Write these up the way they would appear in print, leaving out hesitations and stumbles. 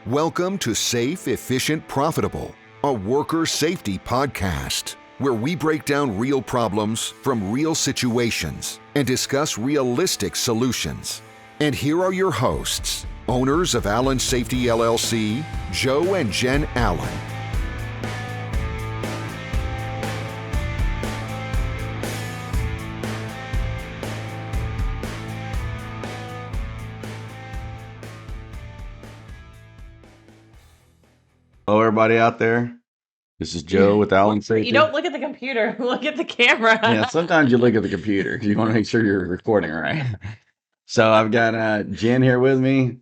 Welcome to Safe, Efficient, Profitable, a worker safety podcast, where we break down real problems from real situations and discuss realistic solutions. And here are your hosts, owners of Allen Safety LLC, Joe and Jen Allen. Hello, everybody out there. This is Joe with Allen Safety. You don't look at the computer. Look at the camera. Yeah, sometimes you look at the computer. You want to make sure you're recording right. So I've got Jen here with me.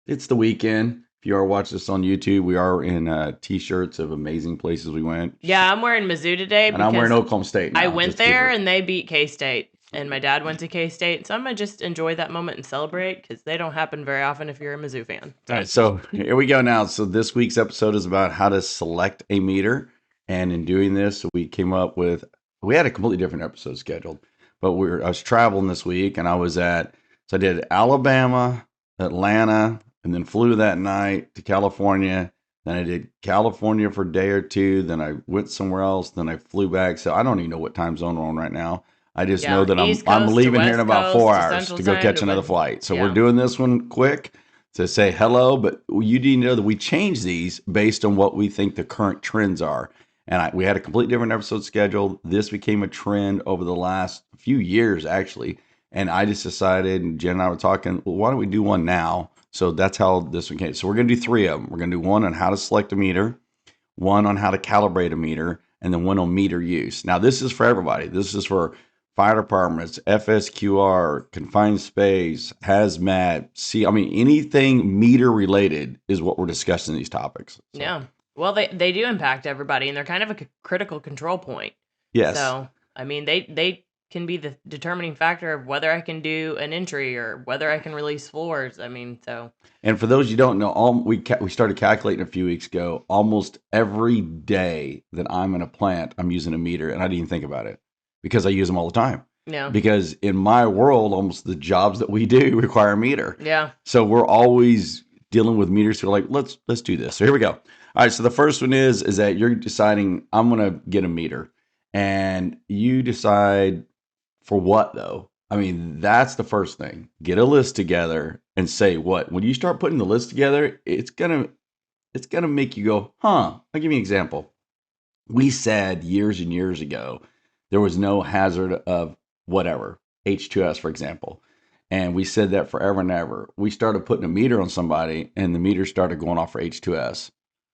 It's the weekend. If you are watching this on YouTube, we are in T-shirts of amazing places we went. Yeah, I'm wearing Mizzou today. And I'm wearing Oklahoma State now. I went there and they beat K-State. And my dad went to K-State. So I'm going to just enjoy that moment and celebrate because they don't happen very often if you're a Mizzou fan. All right, so here we go now. So this week's episode is about how to select a meter. And in doing this, we came up with, we had a completely different episode scheduled. But I was traveling this week and I did Alabama, Atlanta, and then flew that night to California. Then I did California for a day or two. Then I went somewhere else. Then I flew back. So I don't even know what time zone we're on right now. I just know that I'm leaving here in about 4 hours to go catch another flight. So we're doing this one quick to say hello, but you need to know that we change these based on what we think the current trends are. And we had a completely different episode scheduled. This became a trend over the last few years, actually. And I just decided, and Jen and I were talking, well, why don't we do one now? So that's how this one came. So we're going to do 3 of them. We're going to do one on how to select a meter, one on how to calibrate a meter, and then one on meter use. Now, this is for everybody. This is for fire departments, FSQR, confined space, HAZMAT, anything meter related is what we're discussing these topics. So. Yeah. Well, they do impact everybody, and they're kind of a critical control point. Yes. So, they can be the determining factor of whether I can do an entry or whether I can release floors. And for those you don't know, we started calculating a few weeks ago. Almost every day that I'm in a plant, I'm using a meter, and I didn't even think about it because I use them all the time. Yeah. Because in my world, almost the jobs that we do require a meter. Yeah. So we're always dealing with meters. So we're like, let's do this. So here we go. All right. So the first one is that you're deciding I'm going to get a meter, and you decide for what though. That's the first thing. Get a list together and say what. When you start putting the list together, it's gonna make you go, huh? I'll give you an example. We said years and years ago there was no hazard of whatever, H2S, for example. And we said that forever and ever. We started putting a meter on somebody, and the meter started going off for H2S.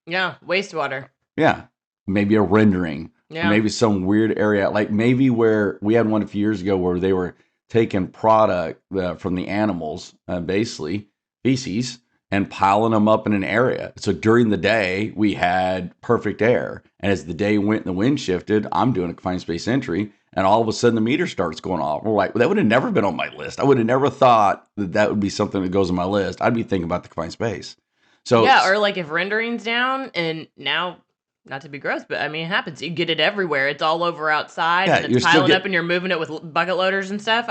Yeah, wastewater. Yeah, maybe a rendering. Yeah. Maybe some weird area, like maybe where we had one a few years ago where they were taking product from the animals, basically feces, and piling them up in an area. So during the day, we had perfect air. And as the day went and the wind shifted, I'm doing a confined space entry, and all of a sudden the meter starts going off. We're like, well, that would have never been on my list. I would have never thought that would be something that goes on my list. I'd be thinking about the confined space. So yeah, or like if rendering's down, and now, not to be gross, but it happens. You get it everywhere. It's all over outside, and it's piling up, and you're moving it with bucket loaders and stuff.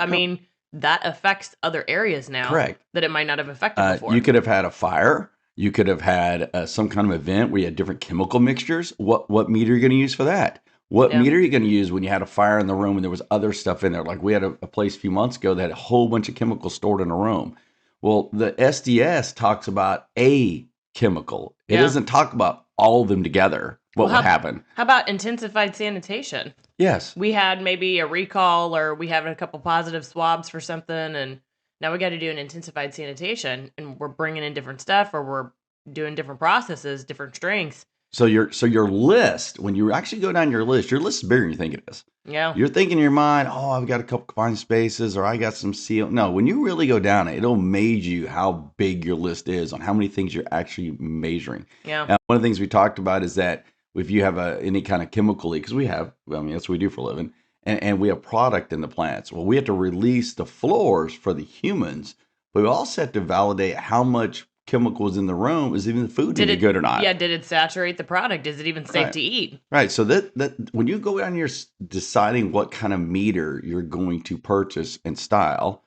That affects other areas now. Correct. That it might not have affected before. You could have had a fire. You could have had some kind of event where you had different chemical mixtures. What meter are you going to use for that? What meter are you going to use when you had a fire in the room and there was other stuff in there? Like we had a place a few months ago that had a whole bunch of chemicals stored in a room. Well, the SDS talks about a chemical. It doesn't talk about all of them together. What would happen? How about intensified sanitation? Yes. We had maybe a recall, or we have a couple positive swabs for something, and now we got to do an intensified sanitation, and we're bringing in different stuff, or we're doing different processes, different strengths. So your list, when you actually go down your list is bigger than you think it is. Yeah. You're thinking in your mind, oh, I've got a couple confined spaces, or I got some seal. No, when you really go down it, it'll amaze you how big your list is on how many things you're actually measuring. Yeah. Now, one of the things we talked about is that if you have any kind of chemical leak, because we have, that's what we do for a living, and we have product in the plants. Well, we have to release the floors for the humans, but we also have to validate how much chemicals in the room, is even the food any good or not? Yeah, did it saturate the product? Is it even safe to eat? Right. So that when you go down here deciding what kind of meter you're going to purchase and style,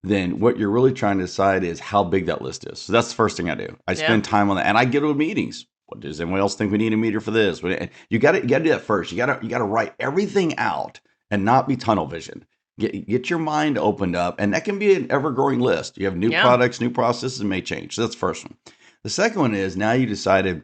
then what you're really trying to decide is how big that list is. So that's the first thing I do. I spend time on that, and I get to meetings. What does anyone else think we need a meter for this? You got to do that first. You got to write everything out and not be tunnel vision. Get your mind opened up, and that can be an ever-growing list. You have new products, new processes may change. So that's the first one. The second one is now you decided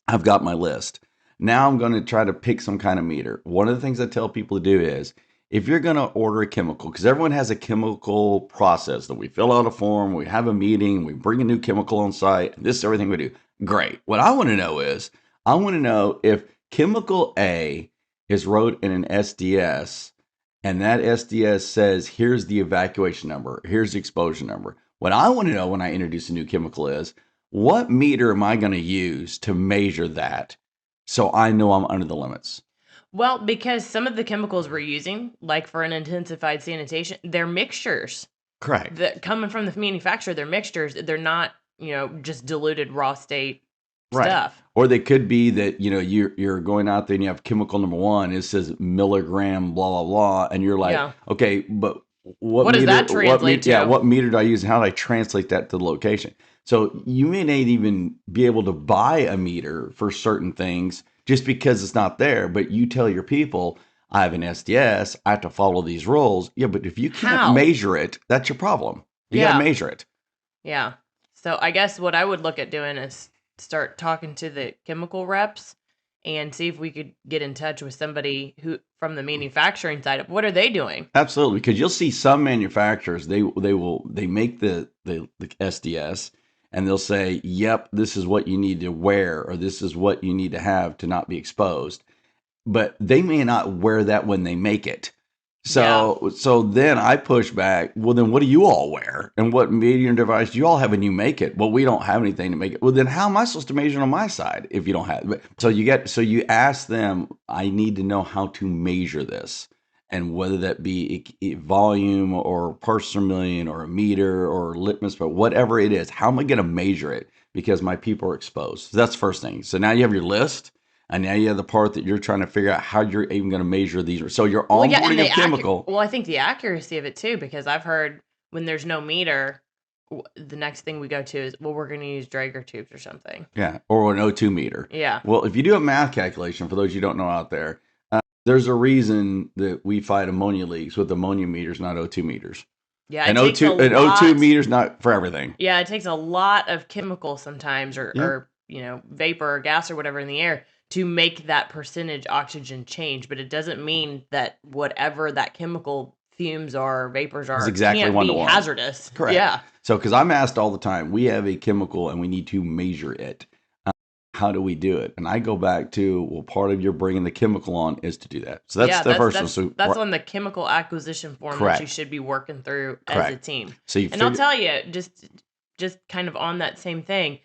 I've got my list. Now I'm going to try to pick some kind of meter. One of the things I tell people to do is if you're going to order a chemical, because everyone has a chemical process that we fill out a form, we have a meeting, we bring a new chemical on site, and this is everything we do. Great. What I want to know is I want to know if chemical A is wrote in an SDS and that SDS says, here's the evacuation number, here's the exposure number. What I want to know when I introduce a new chemical is what meter am I going to use to measure that so I know I'm under the limits? Well, because some of the chemicals we're using, like for an intensified sanitation, they're mixtures. Correct. That coming from the manufacturer, they're mixtures. They're not, just diluted raw state stuff. Or they could be that, you're going out there and you have chemical number 1, it says milligram, blah, blah, blah. And you're like, okay, but what meter, does that translate to? Yeah, what meter do I use and how do I translate that to the location? So you may not even be able to buy a meter for certain things just because it's not there, but you tell your people, I have an SDS, I have to follow these rules. Yeah, but if you can't measure it, that's your problem. You got to measure it. Yeah. So I guess what I would look at doing is start talking to the chemical reps and see if we could get in touch with somebody who from the manufacturing side. What are they doing? Absolutely, because you'll see some manufacturers, they make the SDS and they'll say, yep, this is what you need to wear, or this is what you need to have to not be exposed. But they may not wear that when they make it. So then I push back, well, then what do you all wear? And what measuring device do you all have when you make it? Well, we don't have anything to make it. Well, then how am I supposed to measure on my side if you don't have it? So you ask them, I need to know how to measure this. And whether that be volume or parts per million or a meter or litmus, but whatever it is, how am I going to measure it? Because my people are exposed. So that's the first thing. So now you have your list, and now you have the part that you're trying to figure out how you're even going to measure these. So you're onboarding a chemical. Well, I think the accuracy of it too, because I've heard when there's no meter, the next thing we go to is, well, we're going to use Draeger tubes or something. Yeah, or an O2 meter. Yeah. Well, if you do a math calculation, for those you don't know out there, there's a reason that we fight ammonia leaks with ammonia meters, not O2 meters. Yeah, an O2 meter's not for everything. Yeah, it takes a lot of chemical sometimes, or vapor or gas or whatever in the air to make that percentage oxygen change. But it doesn't mean that whatever that chemical fumes are, or vapors are, it's exactly can't be hazardous. Correct. Yeah. So, because I'm asked all the time, we have a chemical and we need to measure it. How do we do it? And I go back to, well, part of your bringing the chemical on is to do that. So that's the first one. So that's on the chemical acquisition form that you should be working through as a team. So I'll tell you, just kind of on that same thing.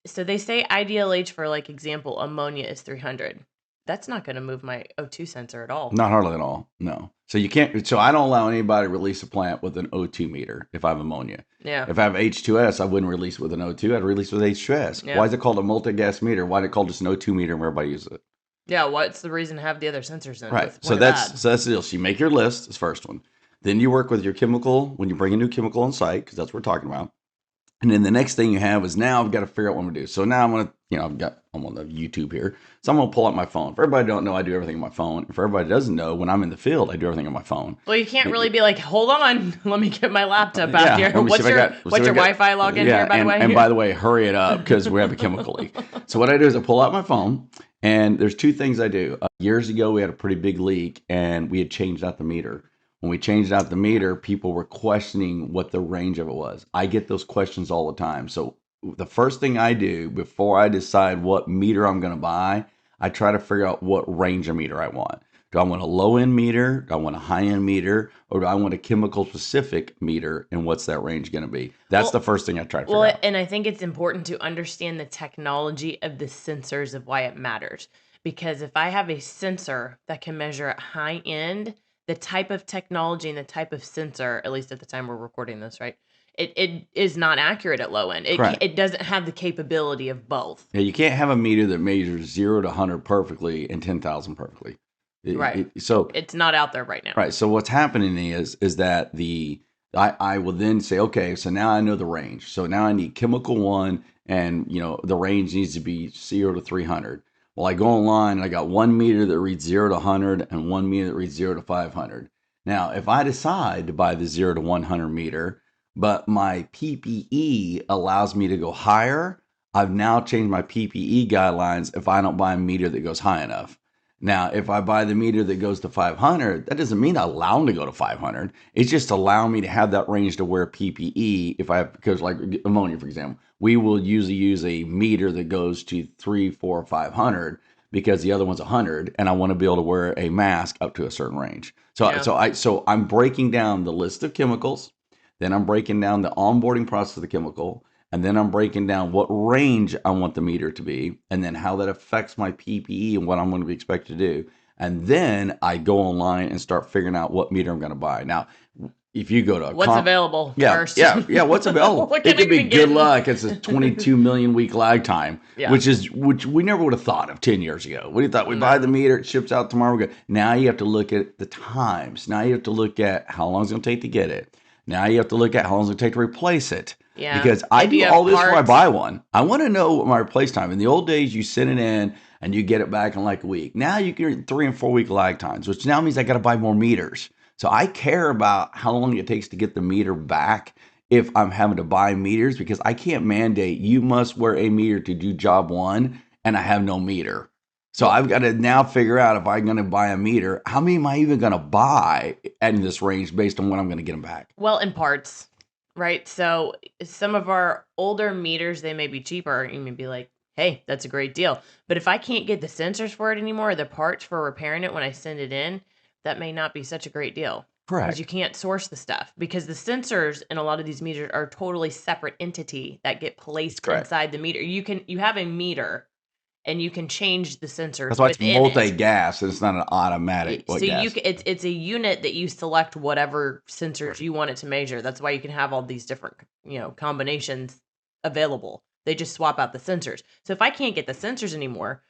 So they say ideal age for, like, example, ammonia is 300. That's not going to move my O2 sensor at all. Not hardly at all. No. So you can't. So I don't allow anybody to release a plant with an O2 meter if I have ammonia. Yeah. If I have H2S, I wouldn't release with an O2. I'd release with H2S. Yeah. Why is it called a multi-gas meter? Why is it called just an O2 meter and everybody uses it? Yeah. What's the reason to have the other sensors in? Right. So that's the deal. So you make your list. This first one. Then you work with your chemical when you bring a new chemical on site, because that's what we're talking about. And then the next thing you have is now I've got to figure out what I'm gonna do. So now I'm on the YouTube here. So I'm gonna pull out my phone. For everybody don't know, I do everything on my phone. For everybody doesn't know, when I'm in the field, I do everything on my phone. Well, you can't really be like, hold on, let me get my laptop out here. What's your Wi-Fi login here, by the way? And by the way, hurry it up because we have a chemical leak. So what I do is I pull out my phone, and there's two things I do. Years ago, we had a pretty big leak, and we had changed out the meter. When we changed out the meter, people were questioning what the range of it was. I get those questions all the time. So the first thing I do before I decide what meter I'm going to buy, I try to figure out what range of meter I want. Do I want a low-end meter? Do I want a high-end meter? Or do I want a chemical-specific meter? And what's that range going to be? That's the first thing I try to figure out. And I think it's important to understand the technology of the sensors of why it matters. Because if I have a sensor that can measure at high end, the type of technology and the type of sensor, at least at the time we're recording this, right? It is not accurate at low end. It doesn't have the capability of both. Yeah, you can't have a meter that measures 0 to 100 perfectly and 10,000 perfectly. So it's not out there right now. Right. So what's happening is that the I will then say, okay, so now I know the range. So now I need chemical 1, and the range needs to be 0 to 300. Well, I go online and I got 1 meter that reads 0 to 100 and 1 meter that reads 0 to 500. Now, if I decide to buy the 0 to 100 meter, but my PPE allows me to go higher, I've now changed my PPE guidelines if I don't buy a meter that goes high enough. Now, if I buy the meter that goes to 500, that doesn't mean I allow them to go to 500. It's just allowing me to have that range to wear PPE because like ammonia, for example, we will usually use a meter that goes to 3, 4, 500 because the other one's 100, and I want to be able to wear a mask up to a certain range. So I'm breaking down the list of chemicals, then I'm breaking down the onboarding process of the chemical, and then I'm breaking down what range I want the meter to be, and then how that affects my PPE and what I'm going to be expected to do. And then I go online and start figuring out what meter I'm going to buy. Now, if you go to what's available first. What's available? It could be good luck. It's a 22 million week lag time, which we never would have thought of 10 years ago. What do you thought? We buy the meter, it ships out tomorrow. We're good. Now you have to look at the times. Now you have to look at how long it's going to take to get it. Now you have to look at how long it's going to take to replace it. Yeah. Because I do all this before I buy one. I want to know what my replace time. In the old days, you send it in and you get it back in like a week. Now you get 3 and 4 week lag times, which now means I got to buy more meters. So I care about how long it takes to get the meter back if I'm having to buy meters, because I can't mandate you must wear a meter to do job 1 and I have no meter. So I've got to now figure out if I'm going to buy a meter, how many am I even going to buy in this range based on when I'm going to get them back? Well, in parts. Right. So some of our older meters, they may be cheaper. You may be like, hey, that's a great deal. But if I can't get the sensors for it anymore, the parts for repairing it when I send it in, that may not be such a great deal. Correct. Because you can't source the stuff. Because the sensors in a lot of these meters are a totally separate entity that get placed inside the meter. You have a meter, and you can change the sensors. That's why it's multi-gas, and it's not an automatic. So it's a unit that you select whatever sensors you want it to measure. That's why you can have all these different combinations available. They just swap out the sensors. So if I can't get the sensors anymore,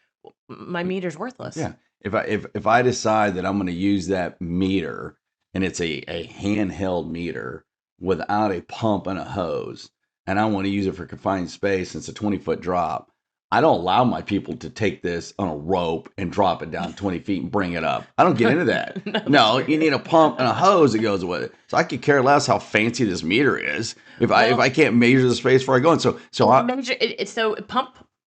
my meter's worthless. Yeah. If I decide that I'm going to use that meter, and it's a handheld meter without a pump and a hose, and I want to use it for confined space, and it's a 20-foot drop, I don't allow my people to take this on a rope and drop it down 20 feet and bring it up. I don't get into that. No, you need a pump and a hose that goes with it. So I could care less how fancy this meter is if I can't measure the space before I go in. So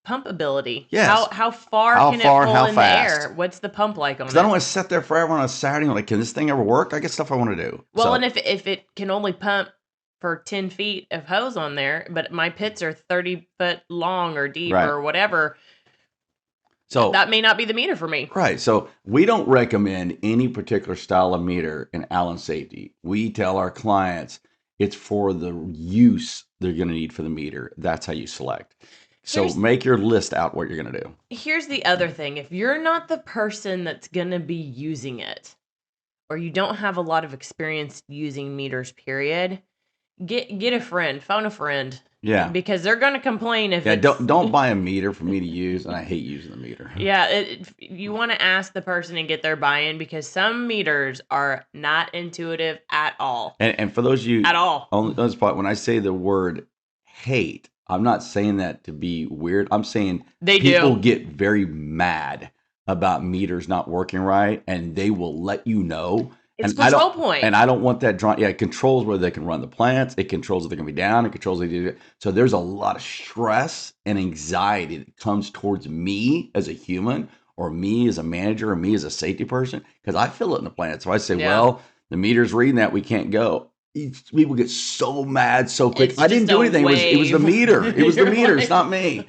pump ability. Yes. How far can it pull in the air? What's the pump like on it? I don't want to sit there forever on a Saturday. Like, can this thing ever work? I got stuff I want to do. Well, and if it can only pump for 10 feet of hose on there, but my pits are 30 foot long or deep or whatever, so that may not be the meter for me. Right. So we don't recommend any particular style of meter in Allen Safety. We tell our clients it's for the use they're going to need for the meter. That's how you select. So make your list out what you're going to do. Here's the other thing. If you're not the person that's going to be using it, or you don't have a lot of experience using meters, period, Get a friend, phone a friend. Yeah. Because they're going to complain if don't buy a meter for me to use, and I hate using the meter. Yeah, you want to ask the person and get their buy-in, because some meters are not intuitive at all. And for those of you... At all. On this part, when I say the word hate, I'm not saying that to be weird. I'm saying people get very mad about meters not working right, and they will let you know. It's control point. And I don't want that drawn. Yeah, it controls where they can run the plants. It controls if they're going to be down. It controls if they do. So there's a lot of stress and anxiety that comes towards me as a human, or me as a manager, or me as a safety person, because I feel it in the plant. So I say, well, the meter's reading that, we can't go. People get so mad so quick. I didn't do anything. It was the meter. It was the meter. It's not me.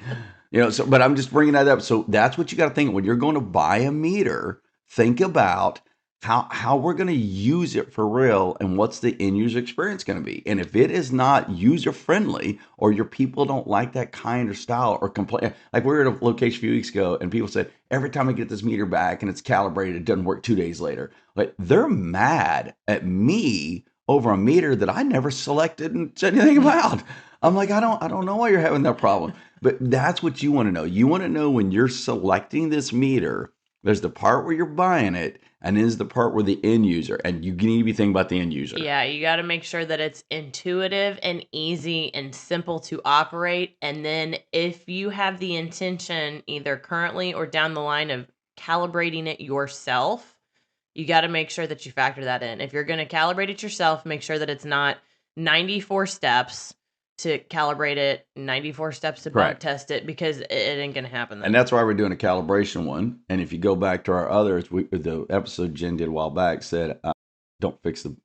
So, but I'm just bringing that up. So that's what you got to think when you're going to buy a meter. Think about how we're going to use it for real, and what's the end user experience going to be. And if it is not user friendly, or your people don't like that kind of style, or complain, like we were at a location a few weeks ago, and people said, every time I get this meter back and it's calibrated, it doesn't work 2 days later. Like, they're mad at me over a meter that I never selected and said anything about. I'm like, I don't know why you're having that problem. But that's what you want to know. You want to know when you're selecting this meter, There's the part where you're buying it, and then there's the part where the end user, and you need to be thinking about the end user. Yeah, you got to make sure that it's intuitive and easy and simple to operate. And then if you have the intention, either currently or down the line, of calibrating it yourself, you got to make sure that you factor that in. If you're going to calibrate it yourself, make sure that it's not 94 steps to calibrate it, 94 steps to bump test it, because it ain't going to happen then. And that's why we're doing a calibration one. And if you go back to our others, the episode Jen did a while back said, don't fix the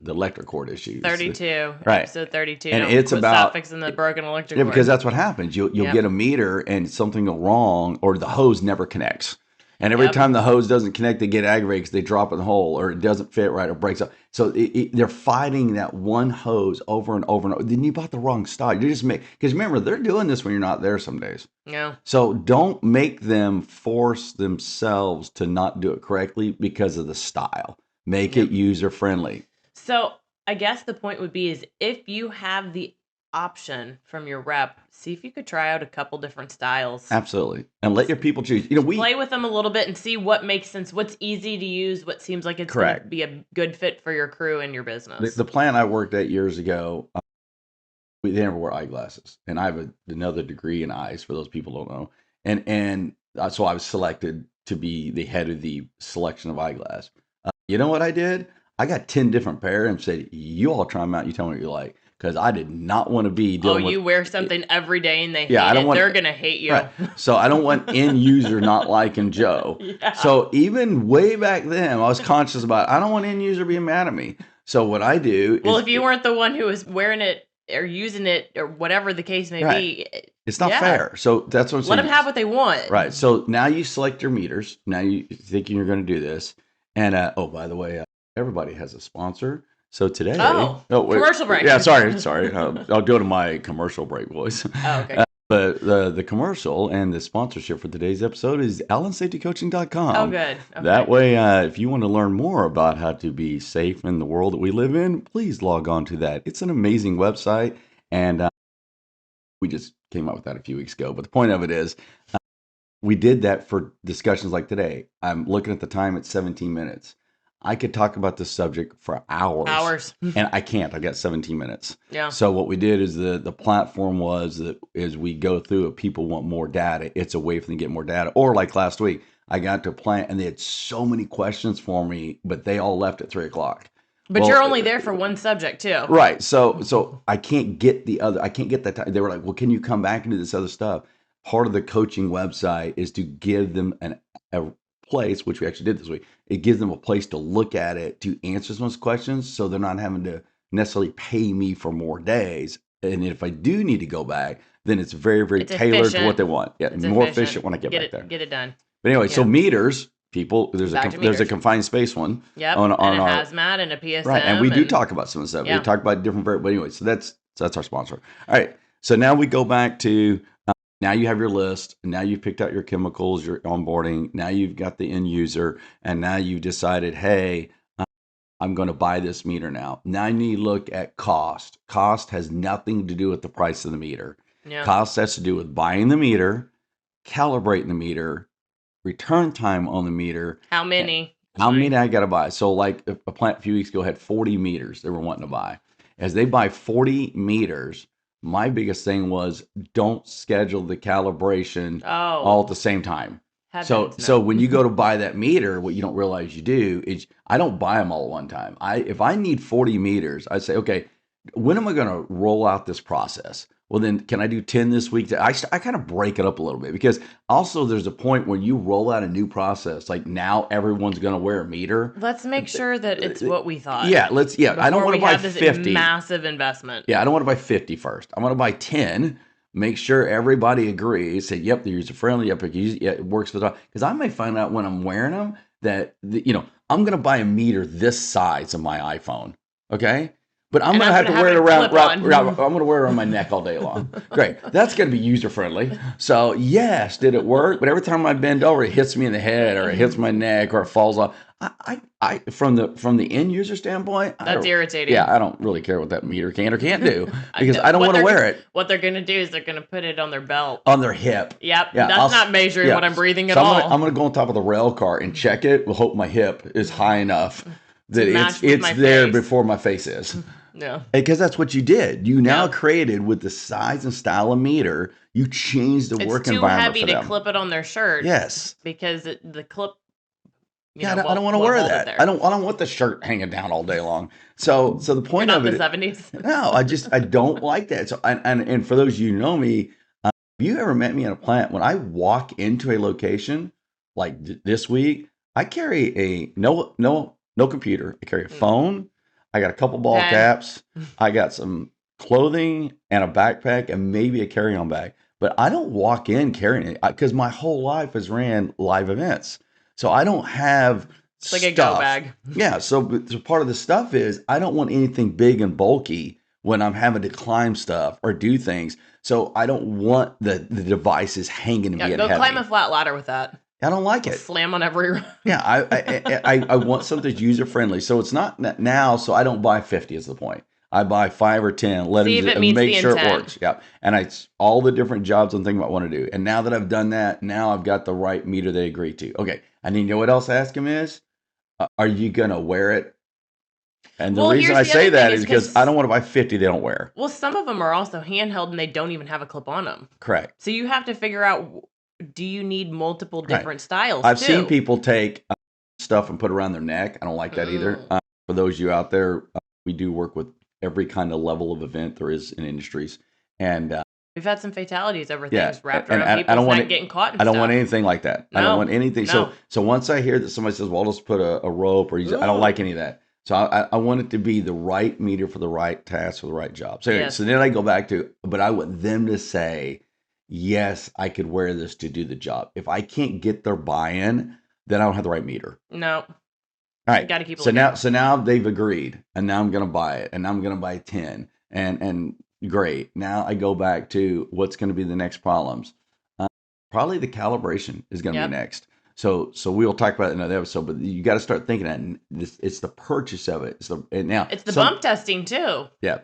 electric cord issues. 32, right? Episode 32. And it's about stop fixing the broken electric cord. Yeah, because that's what happens. You'll get a meter and something go wrong, or the hose never connects. And every time the hose doesn't connect, they get aggravated because they drop in the hole, or it doesn't fit right, or breaks up. So they're fighting that one hose over and over and over. Then you bought the wrong style. You just because remember, they're doing this when you're not there some days. Yeah. So don't make them force themselves to not do it correctly because of the style. Make it user friendly. So I guess the point would be is if you have the option from your rep, see if you could try out a couple different styles. Absolutely. And let your people choose. We play with them a little bit and see what makes sense, what's easy to use, what seems like it's going to be a good fit for your crew and your business. The plant I worked at years ago, they never wore eyeglasses. And I have another degree in eyes, for those people who don't know. And so I was selected to be the head of the selection of eyeglass. You know what I did? I got 10 different pair and said, you all try them out. You tell me what you like. Because I did not want to be dealing with... you wear something every day and they hate it. They're going to hate you. Right. So I don't want end user not liking Joe. Yeah. So even way back then, I was conscious about, I don't want end user being mad at me. So what I do is... if you weren't the one who was wearing it or using it or whatever the case may be... It's not fair. So that's what I'm saying. Let them have what they want. Right. So now you select your meters. Now you're thinking you're going to do this. And, by the way, everybody has a sponsor. So today... commercial break. Yeah, sorry. I'll do it in my commercial break voice. Oh, okay. But the commercial and the sponsorship for today's episode is AllenSafetyCoaching.com. Oh, good. Okay. That way, if you want to learn more about how to be safe in the world that we live in, please log on to that. It's an amazing website, and we just came out with that a few weeks ago. But the point of it is, we did that for discussions like today. I'm looking at the time, it's 17 minutes. I could talk about this subject for hours. And I can't. I got 17 minutes. Yeah. So what we did is the platform was that as we go through it, people want more data. It's a way for them to get more data. Or like last week, I got to a plant and they had so many questions for me, but they all left at 3:00. But you're only there for one subject too. Right. So I can't get that time. They were like, well, can you come back and do this other stuff? Part of the coaching website is to give them a place, which we actually did this week. It gives them a place to look at it, to answer some questions, so they're not having to necessarily pay me for more days. And if I do need to go back, then it's very, very tailored to what they want. Yeah, it's more efficient when I get back there. Get it done. But anyway, so meters, people, there's a confined space one. Yep, on and a HAZMAT and a PSM. Right, and we do talk about some of the stuff. We talk about different, but anyway, so that's our sponsor. All right, so now we go back to... now you have your list, and now you've picked out your chemicals, your onboarding. Now you've got the end user, and now you've decided, hey, I'm going to buy this meter now. Now you need to look at cost. Cost has nothing to do with the price of the meter. Yeah. Cost has to do with buying the meter, calibrating the meter, return time on the meter. How many? How many I got to buy? So like a plant a few weeks ago had 40 meters they were wanting to buy. As they buy 40 meters, my biggest thing was don't schedule the calibration all at the same time. So when you go to buy that meter, what you don't realize you do is I don't buy them all at one time. If I need 40 meters, I say, okay, when am I going to roll out this process? Well, then can I do 10 this week? I kind of break it up a little bit, because also there's a point when you roll out a new process, like now everyone's going to wear a meter. Let's make sure that it's what we thought. Yeah, I don't want to buy 50. Massive investment. Yeah, I don't want to buy 50 first. I want to buy 10. Make sure everybody agrees. Say, yep, they're user friendly. Yep, it works for the dog. Because I may find out when I'm wearing them that I'm going to buy a meter this size of my iPhone. Okay. But I'm going to have to wear it around. I'm going to wear it around my neck all day long. Great. That's going to be user friendly. So yes, did it work? But every time I bend over, it hits me in the head, or it hits my neck, or it falls off. I from the end user standpoint, that's irritating. Yeah, I don't really care what that meter can or can't do because I don't want to wear it. What they're gonna do is they're gonna put it on their belt, on their hip. Yep, yeah, that's not measuring what I'm breathing at all. I'm gonna go on top of the rail car and check it. We'll hope my hip is high enough that it's there before my face is. No, because that's what you did. You now created with the size and style of meter. You changed the work environment for them. It's too heavy to clip it on their shirt. Yes, because the clip. I don't want to wear that. I don't want the shirt hanging down all day long. So the point of it, the 70s. No, I don't like that. So and for those of you who know me, if you ever met me in a plant, when I walk into a location like this week, I carry a no computer. I carry a phone. I got a couple ball caps. I got some clothing and a backpack and maybe a carry-on bag. But I don't walk in carrying it because my whole life has ran live events. So I don't have it's like a go bag. Yeah. So part of the stuff is I don't want anything big and bulky when I'm having to climb stuff or do things. So I don't want the devices hanging and being heavy. Go climb a flat ladder with that. I don't like it. Slam on every rung. Yeah. I want something that's user friendly. So it's not now. So I don't buy 50 is the point. I buy 5 or 10, let it make sure it works. Yeah. And all the different jobs I'm thinking about want to do. And now that I've done that, now I've got the right meter they agree to. Okay. And you know what else I ask them is, are you going to wear it? And the reason I say that is because I don't want to buy 50 they don't wear. Well, some of them are also handheld and they don't even have a clip on them. Correct. So you have to figure out, do you need multiple different styles? I've seen people take stuff and put around their neck. I don't like that either. For those of you out there, we do work with every kind of level of event there is in industries. And we've had some fatalities over things wrapped around people's neck getting caught in I don't want anything like that. No, I don't want anything. No. So once I hear that somebody says, well, I'll just put a rope or I don't like any of that. So I want it to be the right meter for the right task for the right job. So, so then I go back to, but I want them to say, yes, I could wear this to do the job. If I can't get their buy-in, then I don't have the right meter. No. All right. Got to keep it so now they've agreed, and now I'm going to buy it, and now I'm going to buy 10, and great. Now I go back to what's going to be the next problems. Probably the calibration is going to be next. So we'll talk about it in another episode, but you got to start thinking that it's the purchase of it. It's the bump testing too. Yeah.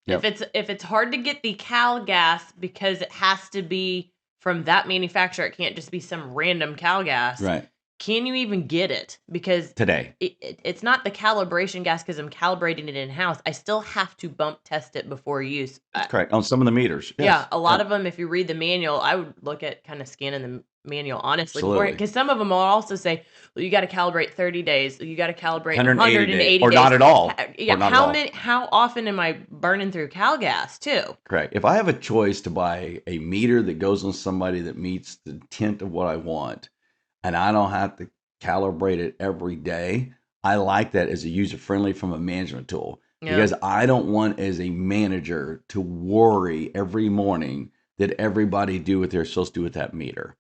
Yep. If it's hard to get the cal gas because it has to be from that manufacturer, it can't just be some random cal gas. Right. Can you even get it? Because today it's not the calibration gas because I'm calibrating it in house. I still have to bump test it before use. That's correct. On some of the meters. Yes. Yeah, a lot of them. If you read the manual, I would look at kind of scanning the manual honestly because some of them will also say, well, you got to calibrate 30 days. You got to calibrate 180 days. Or not at all. Yeah. How often am I burning through cal gas too? Correct. If I have a choice to buy a meter that goes on somebody that meets the intent of what I want, and I don't have to calibrate it every day, I like that as a user-friendly from a management tool. Yeah. Because I don't want as a manager to worry every morning that everybody do what they're supposed to do with that meter.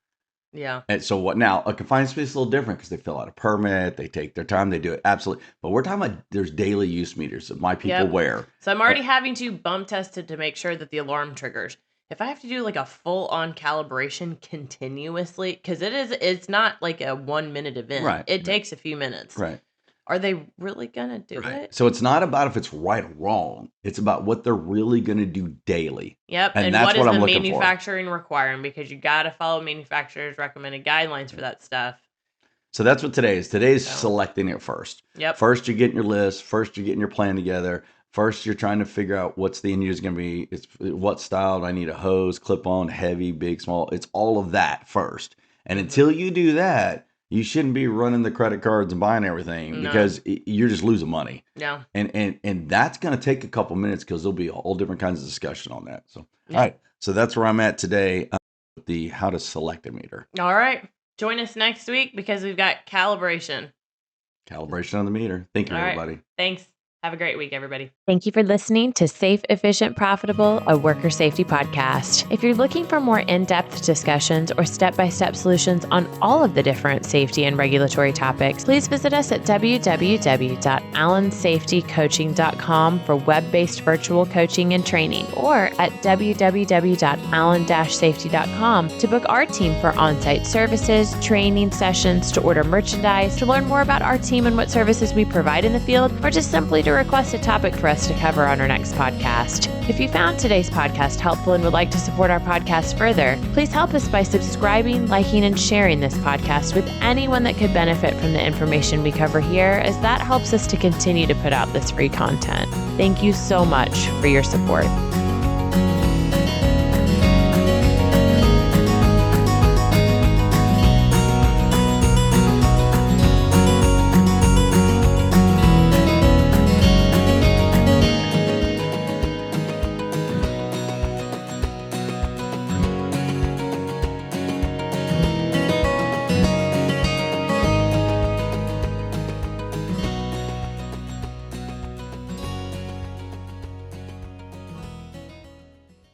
Yeah. And so what now? A confined space is a little different because they fill out a permit, they take their time, they do it. Absolutely. But we're talking about there's daily use meters that my people wear. So I'm already having to bump test it to make sure that the alarm triggers. If I have to do like a full-on calibration continuously, because it's not like a 1 minute event. Right. It takes a few minutes. Right. Are they really going to do it? So it's not about if it's right or wrong. It's about what they're really going to do daily. Yep. And that's what is the manufacturing requiring? Because you got to follow manufacturers' recommended guidelines for that stuff. So that's what today is. Today is selecting it first. Yep. First, you're getting your list. First, you're getting your plan together. First, you're trying to figure out what's the end user going to be. It's what style do I need a hose, clip on, heavy, big, small. It's all of that first. And until you do that, you shouldn't be running the credit cards and buying everything because you're just losing money. Yeah. And that's going to take a couple minutes because there'll be all different kinds of discussion on that. So, all right. So that's where I'm at today with the how to select a meter. All right. Join us next week because we've got calibration. Calibration on the meter. Thank you, everybody. Thanks. Have a great week, everybody. Thank you for listening to Safe, Efficient, Profitable, a worker safety podcast. If you're looking for more in-depth discussions or step-by-step solutions on all of the different safety and regulatory topics, please visit us at www.allensafetycoaching.com for web-based virtual coaching and training, or at www.allen-safety.com to book our team for on-site services, training sessions, to order merchandise, to learn more about our team and what services we provide in the field, or just simply to request a topic for us to cover on our next podcast. If you found today's podcast helpful and would like to support our podcast further, please help us by subscribing, liking, and sharing this podcast with anyone that could benefit from the information we cover here, as that helps us to continue to put out this free content. Thank you so much for your support.